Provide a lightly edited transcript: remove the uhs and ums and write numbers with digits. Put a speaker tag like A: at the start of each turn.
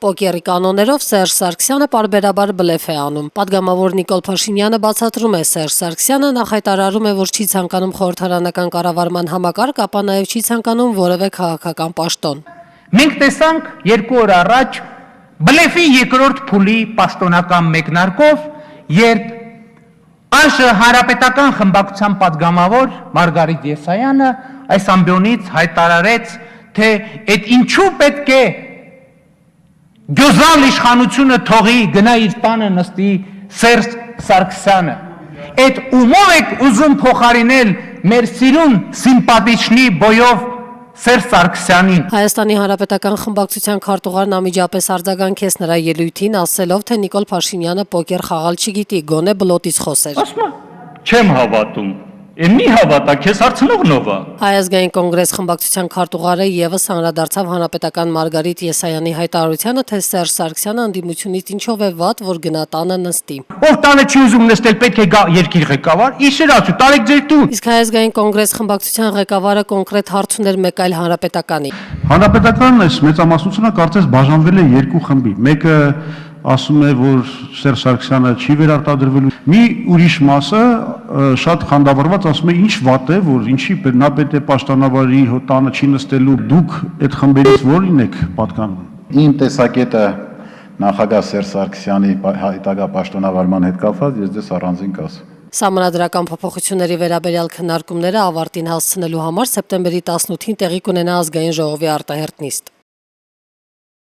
A: Պոկերի կանոններով Սերժ Սարգսյանը պարբերաբար բլեֆ է անում։ Պատգամավոր Նիկոլ Փաշինյանը բացատրում է, Սերժ Սարգսյանը նախ հայտարարում է, որ չի ցանկանում խորհրդարանական կառավարման համակարգ, ապա նաև չի ցանկանում որևէ քաղաքական պաշտոն։
B: Մենք տեսանք 2 օր առաջ բլեֆի երկրորդ փուլի պաշտոնական մեկնարկով, երբ ԱԺ հանրապետական խմբակցության պատգամավոր Մարգարիտ Եսայանը այս ամբիոնից հայտարարեց, թե այդ ինչու պետք է գյուզալ իշխանությունը թողի գնա իր տանը նստի Սերժ Սարգսյանը։ Այդ ումով եք ուզում փոխարինել մեր սիրուն սիմպաթիչնի բոյով Սերժ Սարգսյանին։
A: Հայաստանի հանրապետական խմբակցության քարտուղարն անմիջապես արձագանքեց նրա ելույթին, ասելով, թե Նիկոլ Փաշինյանը պոկեր խաղալ չգիտի, գոնե բլոտից խոսեր։
C: Ասում չեմ հավատում։ Մի հավատա, քեզ հարցնողն ով է։
A: Հայ ազգային կոնգրես խմբակցության քարտուղարը եւս անդրադարձավ հանրապետական Մարգարիտ Եսայանի հայտարարությանը, թե Սերժ Սարգսյանը անդիմությունից ինչով է վատ, որ գնա տանը նստի։
B: Ով տանը չի ուզում նստել, պետք է գա երկիր ղեկավար, իշեր ասու, տարեք ձեր տուն։
A: Իսկ Հայ ազգային կոնգրես խմբակցության ղեկավարը կոնկրետ հարց ուներ մեկ այլ հանրապետականի։
D: Հանրապետականն այս մեծամասնությունը կարծես բաժանվել է 2 խմբի։ Մեկը ասում է, որ Սերժ Սարգսյանը չի վերարտադրվելու։ Մի ուրիշ մասը շատ խանդավառված ասում է, ինչ վատ է, որ ինչի նա պետք է պաշտոնավարի տանը չի նստելու, դուք այդ խմբերից որին եք պատկանում։
E: Իմ տեսակետը նախագահ Սերժ Սարգսյանի հետագա պաշտոնավարման հետ կապված, ես դες առանձին կասեմ։
A: Սահմանադրական փոփոխությունների վերաբերյալ քննարկումները ավարտին հասցնելու համար սեպտեմբերի 18-ին տեղի կունենա ազգային ժողովի արտահերտ նիստ։